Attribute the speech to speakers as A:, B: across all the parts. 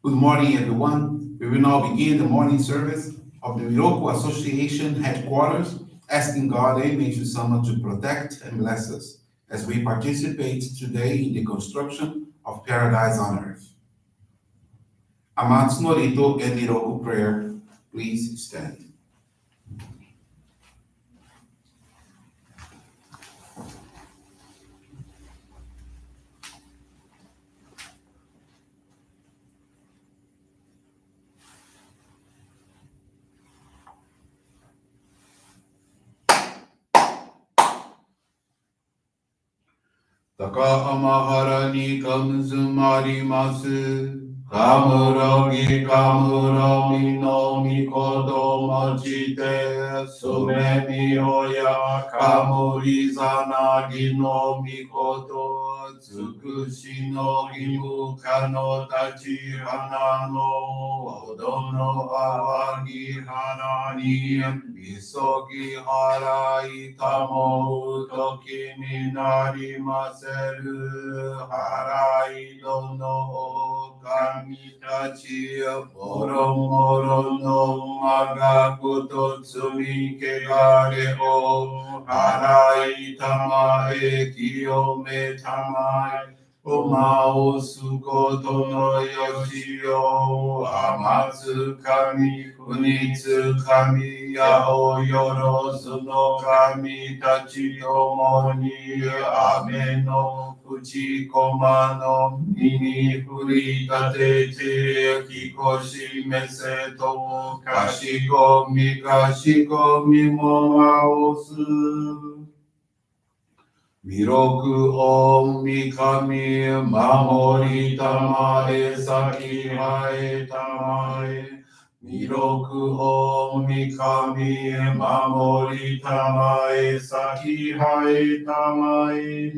A: Good morning, everyone. We will now begin the morning service of the Miroku Association headquarters, asking God and Meishu-sama to protect and bless us as we participate today in the construction of paradise on earth. Amatsu-Norito and Miroku Prayer, please stand. 高天原にかむずまります。かむろぎかむろみのみこともちて、すめみおやかむりざなぎのみこと、つくしのぎむかのたち花の、おどのあわぎはらに、みそぎはらいたもうときになりませる。はらいどの神たちもろもろのまがこと罪けがれを払いたまえ清めたまえおまおすことのよしよ天つ神国つ神やおよろずの神たちともに雨の口駒の身に振り立ててきこしめせとかしこみもまおす弥勒御神守りたまえ先はえたまえ弥勒御神守りたまえ先はえたまえ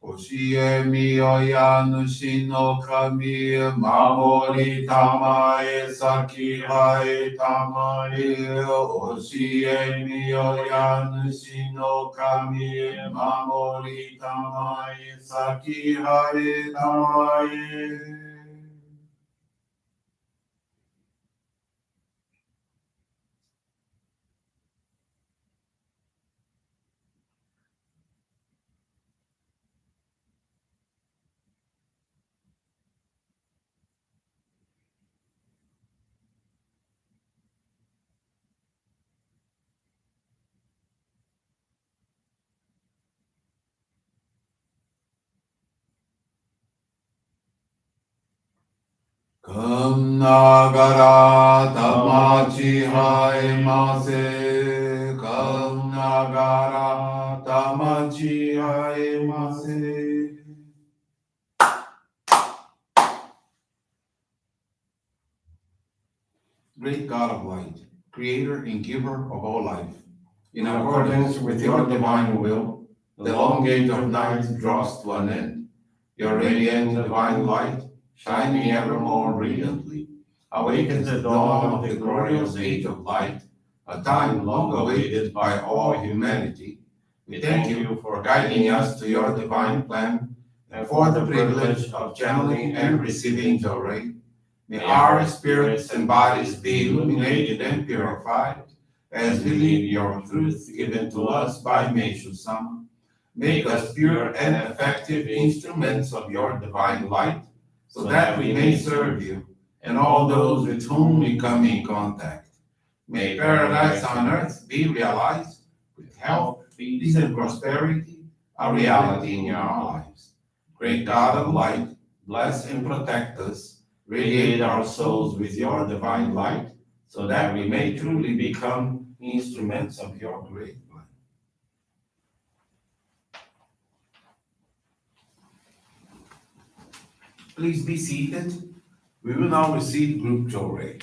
A: 教えみよや主の神守りたまえ先はえたまえ教えみよや主の神守りたまえ先はえたまえかんながらたまちはえませ。かんながらたまちはえませ。Great God of light, creator and giver of all life, in accordance with your divine will, the long gate of night draws to an end. Your radiant divine light, shining ever more radiantly, awakens the dawn of the glorious age of light, a time long awaited by all humanity. We thank you for guiding us to your divine plan and for the privilege of channeling and receiving Johrei. May our spirits and bodies be illuminated and purified as we live your truth given to us by Meishu-sama. Make us pure and effective instruments of your divine light, so that we may serve you and all those with whom we come in contact. May paradise on earth be realized with health, peace, and prosperity, a reality in our lives. Great God of light, bless and protect us, radiate our souls with your divine light, so that we may truly become instruments of your great light. Please be seated. We will now receive group Johrei.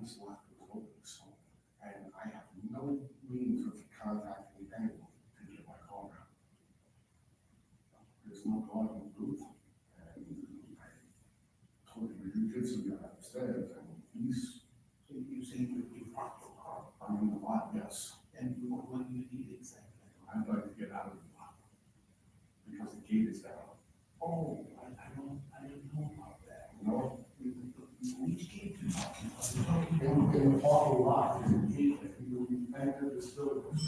B: this locker was open, so, and I have no means of contacting anyone to get my car out. There's no car in the booth, and I told him the jujitsu guy upstairs, and he's,
C: So you say you parked your car,
B: I'm in the lot, yes.
C: and what do you need exactly?
B: I'd like to get out of the lot, because the gate is down,
C: Oh, I didn't know about that.
B: you know?
C: Which gate you talking about?
B: In the parking lot, there's a gate, if you enter this building.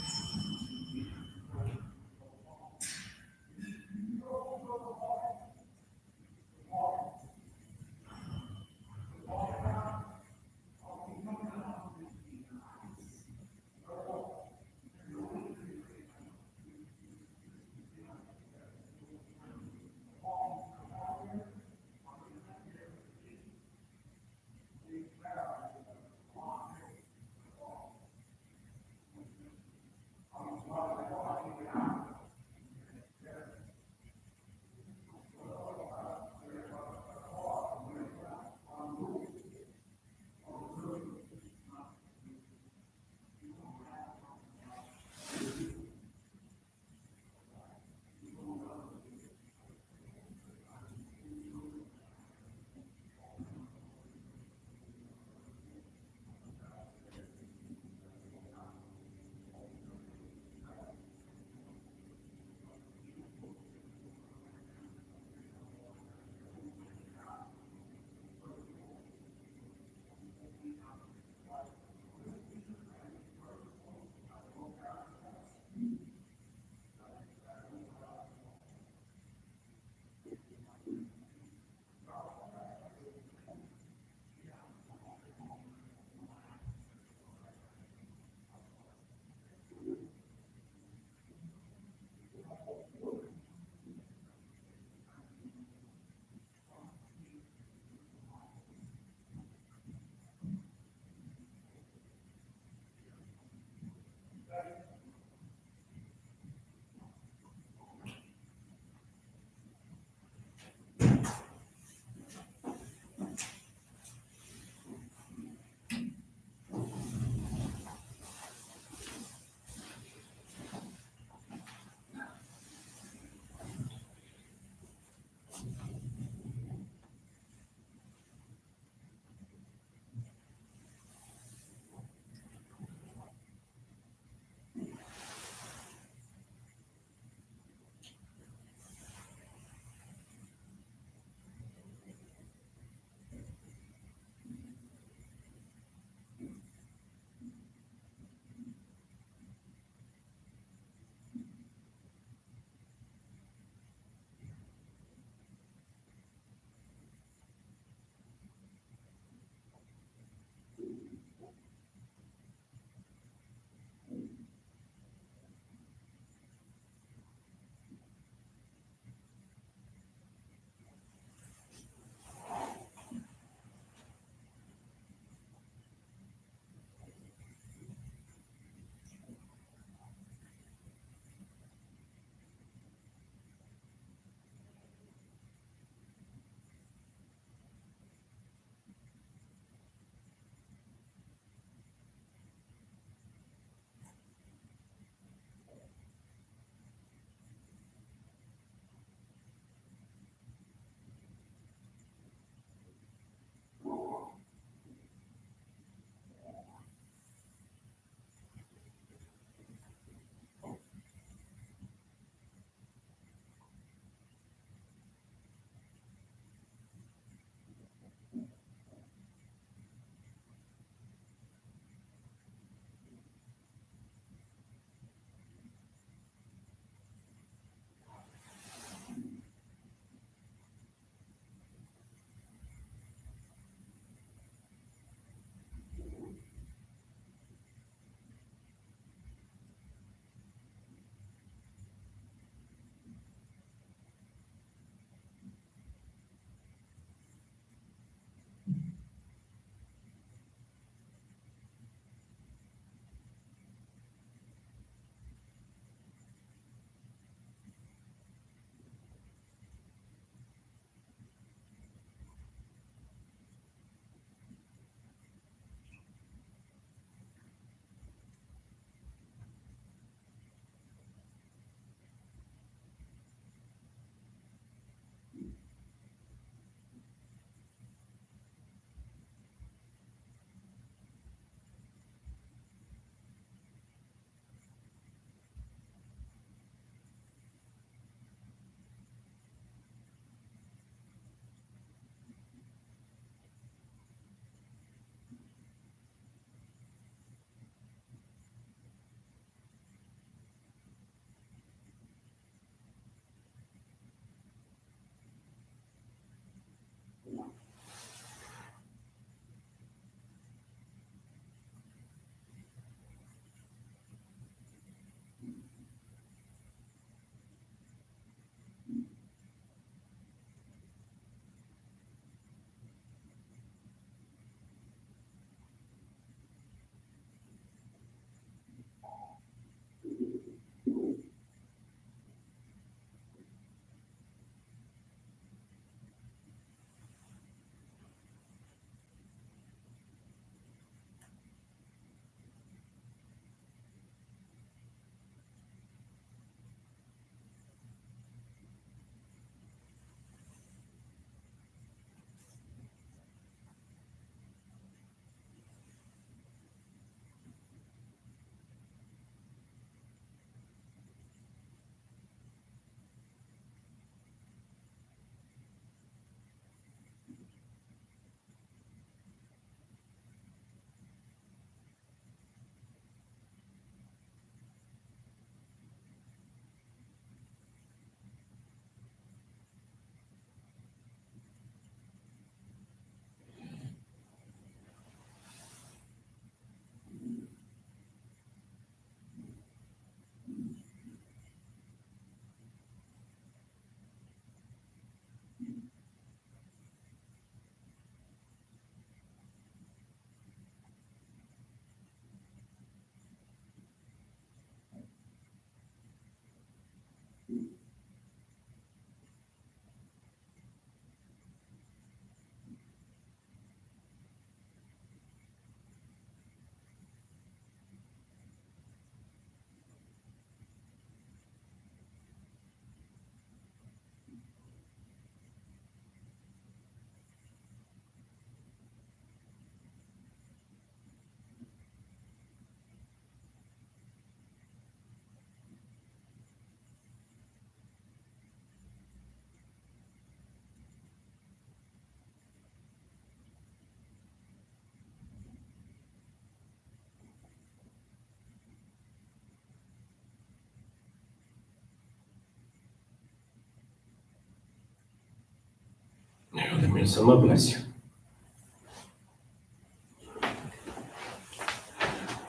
D: Meishu-sama bless you.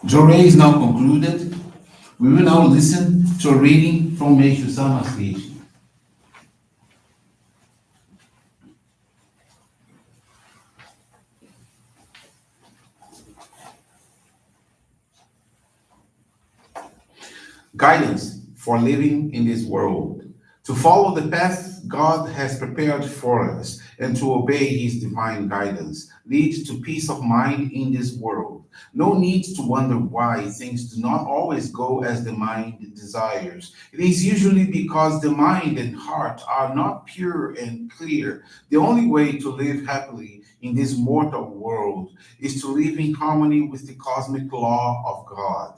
A: Johrei is now concluded. We will now listen to a reading from Meishu-sama's teaching. Guidance for living in this world. To follow the path God has prepared for us and to obey His divine guidance leads to peace of mind in this world. No need to wonder why things do not always go as the mind desires. It is usually because the mind and heart are not pure and clear. The only way to live happily in this mortal world is to live in harmony with the cosmic law of God.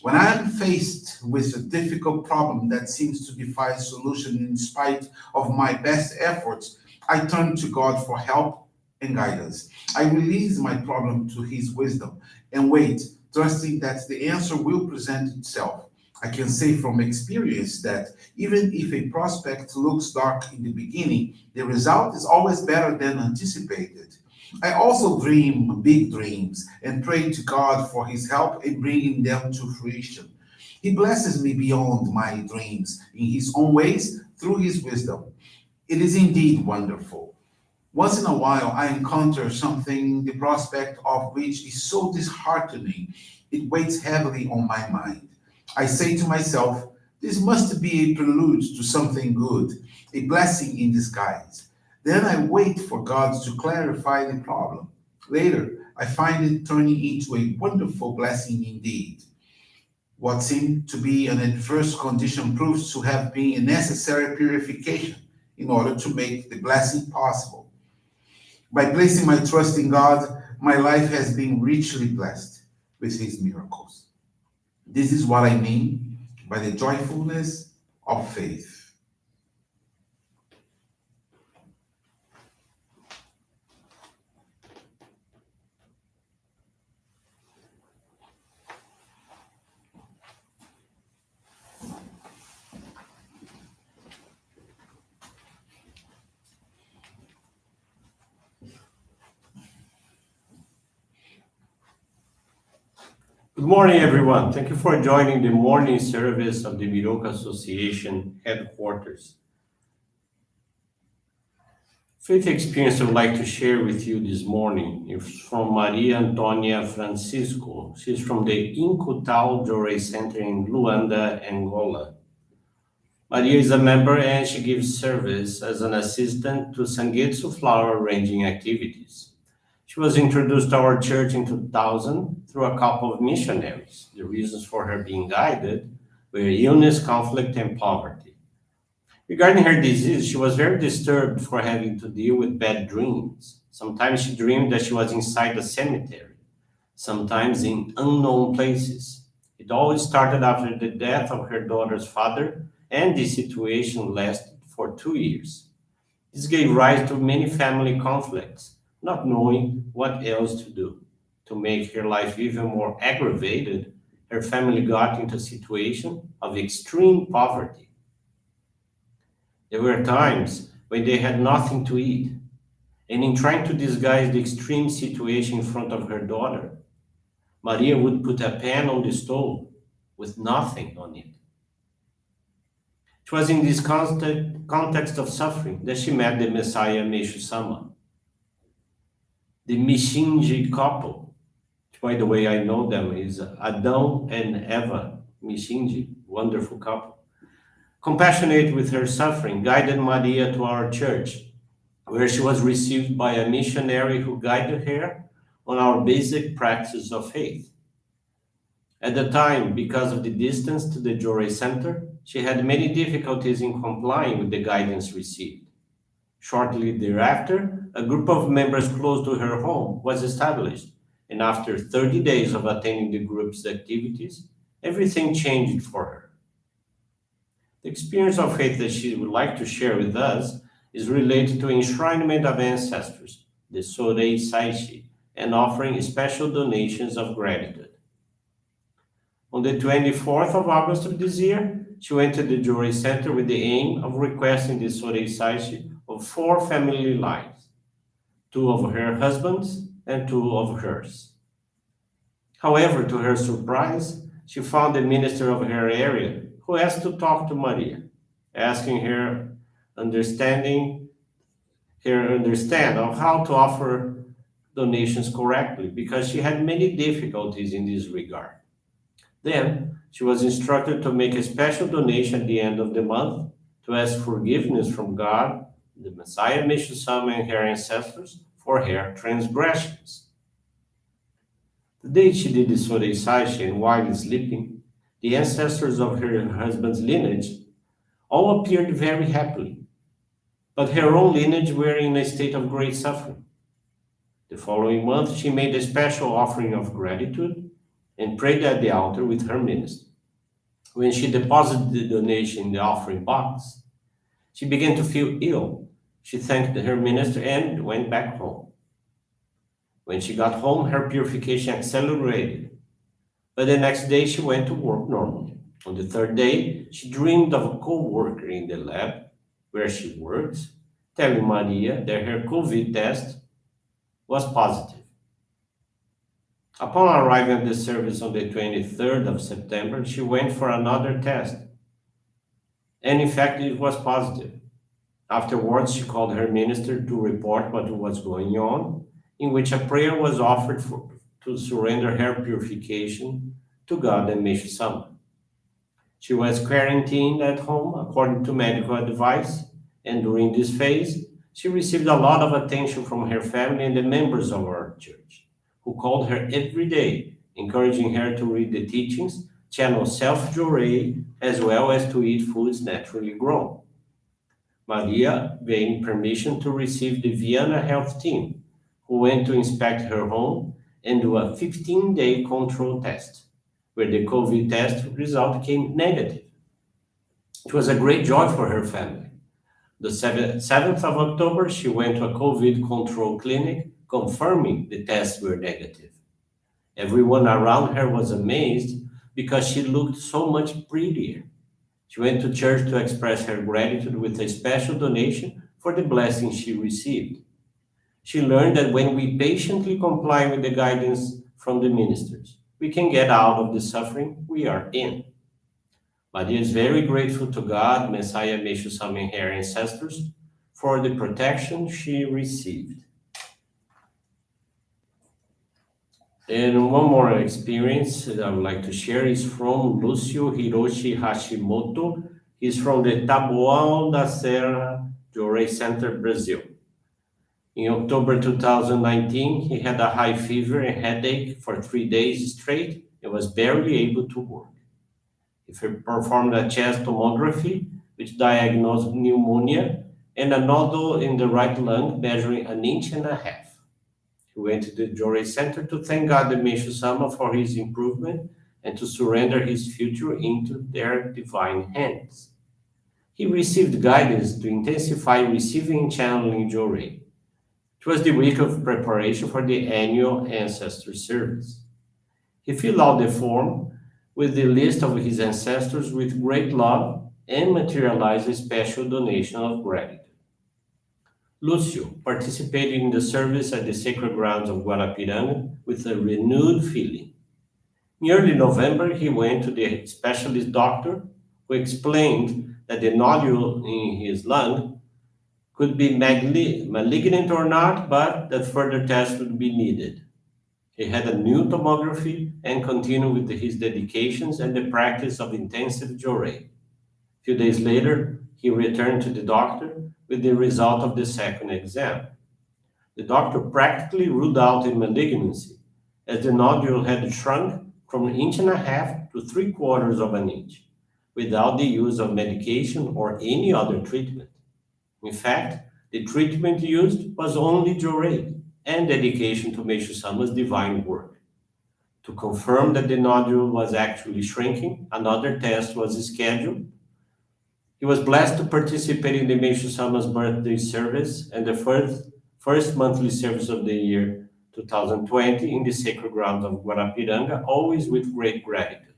A: When I am faced with a difficult problem that seems to defy solution in spite of my best efforts, I turn to God for help and guidance. I release my problem to His wisdom and wait, trusting that the answer will present itself. I can say from experience that even if a prospect looks dark in the beginning, the result is always better than anticipated. I also dream big dreams and pray to God for His help in bringing them to fruition. He blesses me beyond my dreams in His own ways through His wisdom. It is indeed wonderful. Once in a while, I encounter something, the prospect of which is so disheartening, it weighs heavily on my mind. I say to myself, this must be a prelude to something good, a blessing in disguise. Then I wait for God to clarify the problem. Later, I find it turning into a wonderful blessing indeed. What seemed to be an adverse condition proves to have been a necessary purification in order to make the blessing possible. By placing my trust in God, my life has been richly blessed with His miracles. This is what I mean by the joyfulness of faith.
D: Good morning, everyone. Thank you for joining the morning service of the Miroku Association headquarters. Faith experience I would like to share with you this morning is from Maria Antonia Francisco. She's from the Incutal Johrei Center in Luanda, Angola. Maria is a member and she gives service as an assistant to Sangetsu flower arranging activities. She was introduced to our church in 2000 through a couple of missionaries. The reasons for her being guided were illness, conflict, and poverty. Regarding her disease, she was very disturbed for having to deal with bad dreams. Sometimes she dreamed that she was inside a cemetery, sometimes in unknown places. It all started after the death of her daughter's father, and the situation lasted for 2 years. This gave rise to many family conflicts, not knowing what else to do. To make her life even more aggravated, her family got into a situation of extreme poverty. There were times when they had nothing to eat, and in trying to disguise the extreme situation in front of her daughter, Maria would put a pan on the stove with nothing on it. It was in this context of suffering that she met the Messiah Meishu-sama, the Mishinji couple. By the way, I know them is Adam and Eva Mishinji, wonderful couple. Compassionate with her suffering, guided Maria to our church, where she was received by a missionary who guided her on our basic practice of faith. At the time, because of the distance to the Johrei Center, she had many difficulties in complying with the guidance received. Shortly thereafter, a group of members close to her home was established, and after 30 days of attending the group's activities, everything changed for her. The experience of faith that she would like to share with us is related to enshrinement of ancestors, the Sorei Saishi, and offering special donations of gratitude. On the 24th of August of this year, she went to the Johrei Center with the aim of requesting the Sorei Saishi of 4 family lines. two of her husbands and two of hers. However, to her surprise, she found a minister of her area who asked to talk to Maria, asking understanding understand of how to offer donations correctly because she had many difficulties in this regard. Then she was instructed to make a special donation at the end of the month to ask forgiveness from God, the Messiah Meishu-sama, and her ancestors for her transgressions. The day she did the Soreisaishi and while sleeping, the ancestors of her husband's lineage all appeared very happily, but her own lineage were in a state of great suffering. The following month, she made a special offering of gratitude and prayed at the altar with her minister. When she deposited the donation in the offering box, she began to feel ill. She thanked her minister and went back home. When she got home, her purification accelerated, but the next day she went to work normally. On the third day, she dreamed of a co-worker in the lab where she works, telling Maria that her COVID test was positive. Upon arriving at the service on the 23rd of September, she went for another test, and in fact, it was positive. Afterwards, she called her minister to report what was going on, in which a prayer was offered to surrender her purification to God and Meishu-sama. She was quarantined at home according to medical advice, and during this phase, she received a lot of attention from her family and the members of our church, who called her every day, encouraging her to read the teachings, channel self-Johrei, as well as to eat foods naturally grown. Maria gained permission to receive the Vienna health team, who went to inspect her home and do a 15-day control test, where the COVID test result came negative. It was a great joy for her family. The 7th of October, she went to a COVID control clinic, confirming the tests were negative. Everyone around her was amazed because she looked so much prettier. She went to church to express her gratitude with a special donation for the blessing she received. She learned that when we patiently comply with the guidance from the ministers, we can get out of the suffering we are in. Maria is very grateful to God, Messiah Meishu-sama, and her ancestors for the protection she received. And one more experience that I would like to share is from Lúcio Hiroshi Hashimoto. He's from the Taboão da Serra Johrei Center, Brazil. In October 2019, he had a high fever and headache for 3 days straight and was barely able to work. He performed a chest tomography, which diagnosed pneumonia and a nodule in the right lung measuring 1.5 inches. He went to the Johrei Center to thank God and Meishu-sama for his improvement and to surrender his future into their divine hands. He received guidance to intensify receiving and channeling Johrei. It was the week of preparation for the annual ancestor service. He filled out the form with the list of his ancestors with great love and materialized a special donation of gratitude. Lúcio participated in the service at the sacred grounds of Guarapiranga with a renewed feeling. In early November, he went to the specialist doctor who explained that the nodule in his lung could be malignant or not, but that further tests would be needed. He had a new tomography and continued with his dedications and the practice of intensive Johrei. A few days later, he returned to the doctor with the result of the second exam. The doctor practically ruled out a malignancy, as the nodule had shrunk from 1.5 inches to 3/4 inch, without the use of medication or any other treatment. In fact, the treatment used was only Johrei and dedication to Meishu-sama's divine work. To confirm that the nodule was actually shrinking, another test was scheduled. He was blessed to participate in the Meishu-sama's birthday service and the first monthly service of the year 2020 in the sacred grounds of Guarapiranga, always with great gratitude.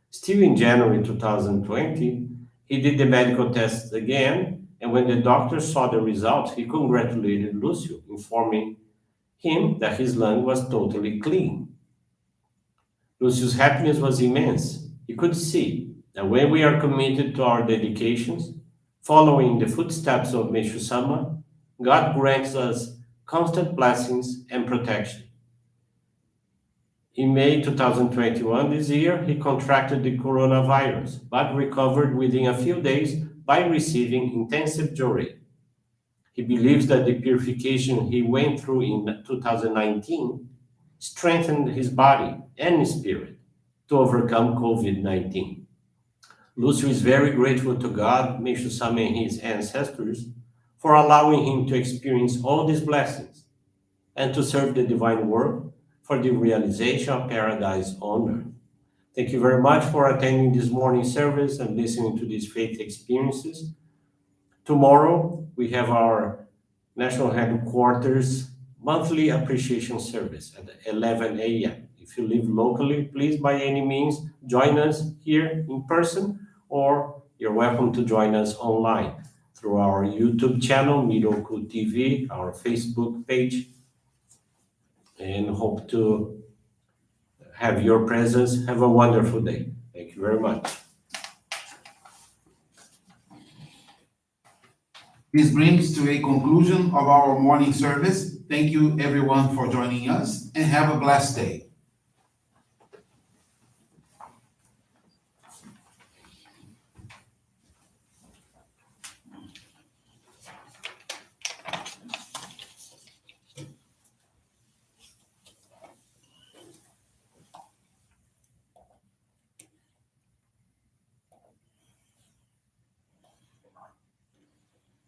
D: Still in January 2020, he did the medical tests again and when the doctor saw the results, he congratulated Lucio, informing him that his lung was totally clean. Lucio's happiness was immense. He could see that when we are committed to our dedications, following the footsteps of Meishu-sama, God grants us constant blessings and protection. In May 2021, this year, he contracted the coronavirus, but recovered within a few days by receiving intensive Johrei. He believes that the purification he went through in 2019 strengthened his body and spirit to overcome COVID-19. Lucio is very grateful to God, Meishu-sama, and his ancestors for allowing him to experience all these blessings and to serve the divine work for the realization of paradise on earth. Thank you very much for attending this morning service and listening to these faith experiences. Tomorrow, we have our national headquarters monthly appreciation service at 11 a.m. If you live locally, please by any means join us here in person, or you're welcome to join us online through our YouTube channel, Miroku TV, our Facebook page, and hope to have your presence. Have a wonderful day. Thank you very much.
A: This brings to a conclusion of our morning service. Thank you everyone for joining us, and have a blessed day.